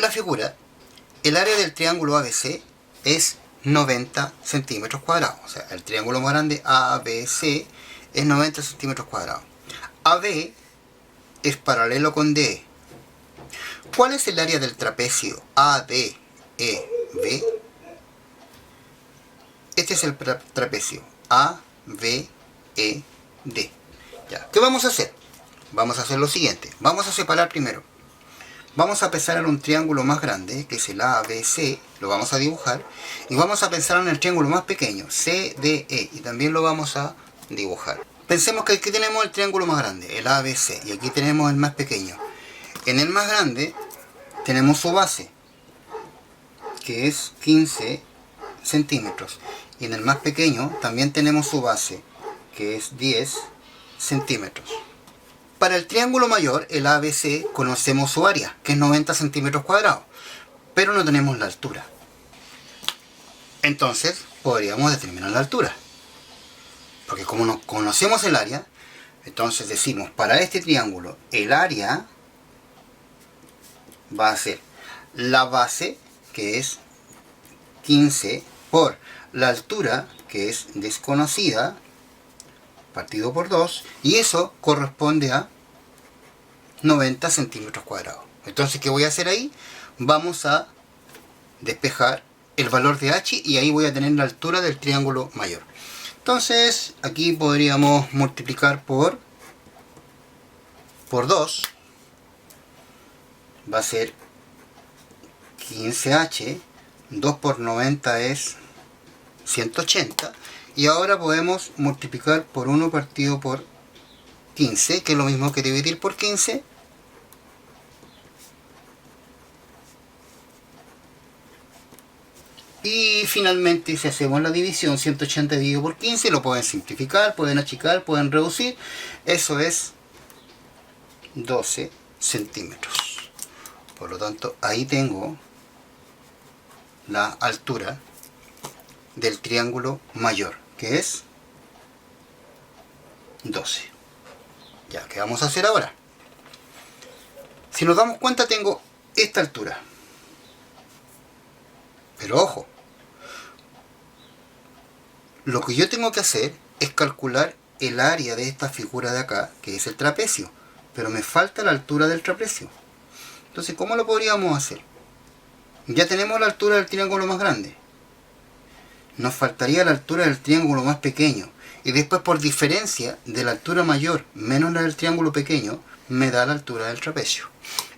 la figura, el área del triángulo ABC es 90 centímetros cuadrados. O sea, el triángulo más grande ABC es 90 centímetros cuadrados. AB es paralelo con DE. ¿Cuál es el área del trapecio ADEB? Este es el trapecio ABED. Ya, ¿qué vamos a hacer? Vamos a hacer lo siguiente. Vamos a separar primero. Vamos a pensar en un triángulo más grande, que es el ABC, lo vamos a dibujar, y vamos a pensar en el triángulo más pequeño, CDE, y también lo vamos a dibujar. Pensemos que aquí tenemos el triángulo más grande, el ABC, y aquí tenemos el más pequeño. En el más grande tenemos su base, que es 15 centímetros, y en el más pequeño también tenemos su base, que es 10 centímetros. Para el triángulo mayor, el ABC, conocemos su área, que es 90 centímetros cuadrados, pero no tenemos la altura. Entonces, podríamos determinar la altura. Porque como no conocemos el área, entonces decimos, para este triángulo, el área va a ser la base, que es 15, por la altura, que es desconocida, partido por 2, y eso corresponde a 90 centímetros cuadrados. Entonces, ¿qué voy a hacer ahí? Vamos a despejar el valor de h y ahí voy a tener la altura del triángulo mayor. Entonces, aquí podríamos multiplicar por 2. Va a ser 15h. 2 por 90 es 180. Y ahora podemos multiplicar por 1 partido por 15, que es lo mismo que dividir por 15. Y finalmente, si hacemos la división, 180 dividido por 15, lo pueden simplificar, pueden achicar, pueden reducir. Eso es 12 centímetros. Por lo tanto, ahí tengo la altura del triángulo mayor, que es 12. Ya, ¿qué vamos a hacer ahora? Si nos damos cuenta, tengo esta altura. Pero ojo, lo que yo tengo que hacer es calcular el área de esta figura de acá, que es el trapecio. Pero me falta la altura del trapecio. Entonces, ¿cómo lo podríamos hacer? Ya tenemos la altura del triángulo más grande. Nos faltaría la altura del triángulo más pequeño. Y después, por diferencia de la altura mayor menos la del triángulo pequeño, me da la altura del trapecio.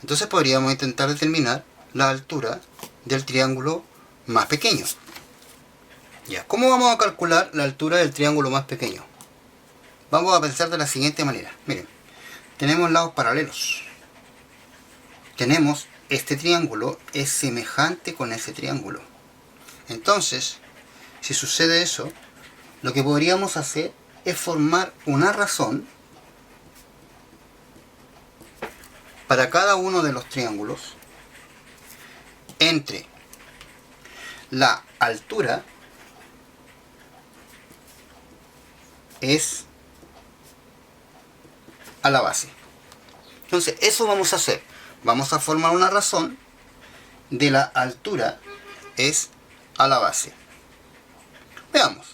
Entonces podríamos intentar determinar la altura del triángulo más pequeño. Ya, ¿cómo vamos a calcular la altura del triángulo más pequeño? Vamos a pensar de la siguiente manera. Miren, tenemos lados paralelos. Tenemos este triángulo es semejante con ese triángulo. Entonces, si sucede eso, lo que podríamos hacer es formar una razón para cada uno de los triángulos entre la altura es a la base. Entonces, eso vamos a hacer. Vamos a formar una razón de la altura es a la base. Veamos.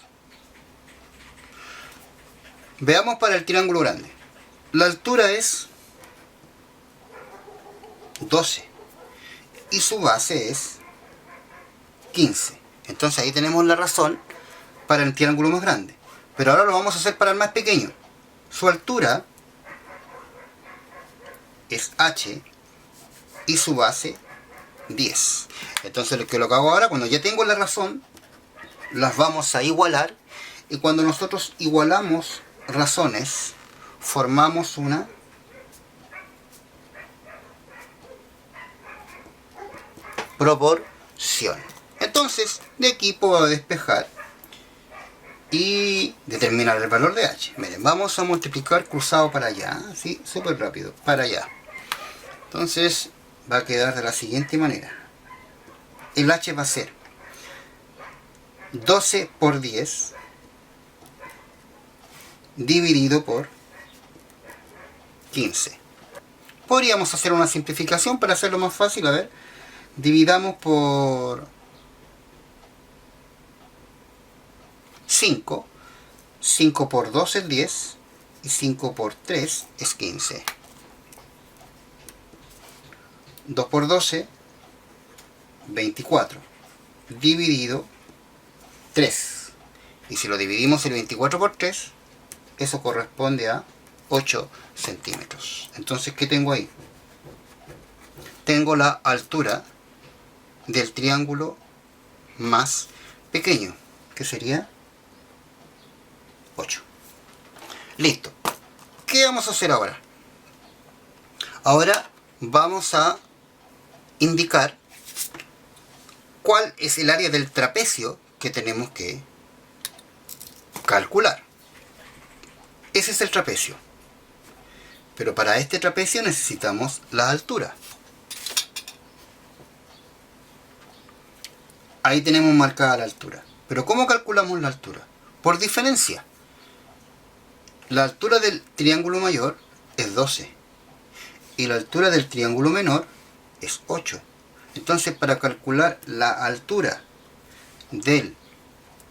Veamos para el triángulo grande. La altura es 12 y su base es 15. Entonces ahí tenemos la razón para el triángulo más grande. Pero ahora lo vamos a hacer para el más pequeño. Su altura es h y su base 10. Entonces lo que hago ahora, cuando ya tengo la razón, las vamos a igualar, y cuando nosotros igualamos razones, formamos una proporción. Entonces, de aquí puedo despejar y determinar el valor de h. Miren, vamos a multiplicar cruzado para allá, ¿sí? Súper rápido, para allá. Entonces, va a quedar de la siguiente manera. El h va a ser 12 por 10 dividido por 15. Podríamos hacer una simplificación para hacerlo más fácil. A ver, Dividamos por 5. 5 por 2 es 10 y 5 por 3 es 15. 2 por 12, 24. Dividido 3. Y si lo dividimos el 24 por 3, eso corresponde a 8 centímetros. Entonces, ¿qué tengo ahí? Tengo la altura del triángulo más pequeño, que sería 8. Listo. ¿Qué vamos a hacer ahora? Ahora vamos a indicar cuál es el área del trapecio que tenemos que calcular. Ese es el trapecio. Pero para este trapecio necesitamos la altura. Ahí tenemos marcada la altura. Pero ¿cómo calculamos la altura? Por diferencia. La altura del triángulo mayor es 12 y la altura del triángulo menor es 8. Entonces, para calcular la altura del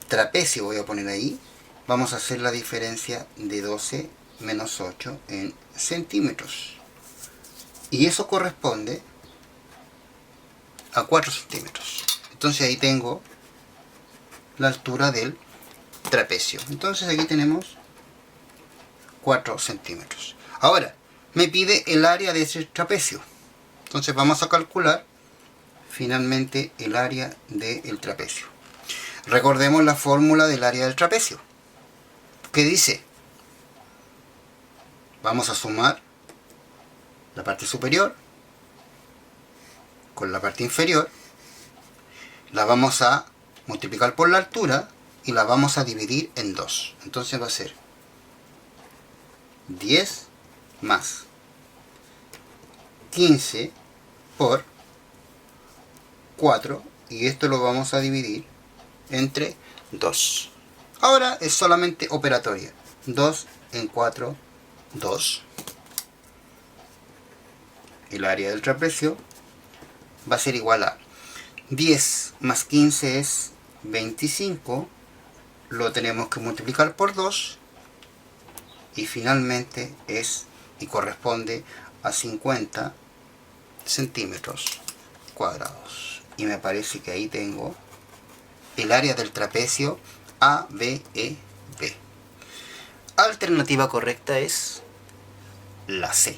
trapecio, voy a poner ahí, vamos a hacer la diferencia de 12 menos 8 en centímetros. Y eso corresponde a 4 centímetros. Entonces ahí tengo la altura del trapecio. Entonces aquí tenemos 4 centímetros. Ahora, me pide el área de ese trapecio. Entonces vamos a calcular finalmente el área del trapecio. Recordemos la fórmula del área del trapecio. ¿Qué dice? Vamos a sumar la parte superior con la parte inferior. La vamos a multiplicar por la altura y la vamos a dividir en 2. Entonces va a ser 10 más 15 por 4, y esto lo vamos a dividir entre 2. Ahora es solamente operatoria. 2 en 4, 2. El área del trapecio va a ser igual a 10 más 15 es 25. Lo tenemos que multiplicar por 2. Y finalmente es y corresponde a 50 centímetros cuadrados. Y me parece que ahí tengo el área del trapecio ABEB. Alternativa correcta es la C.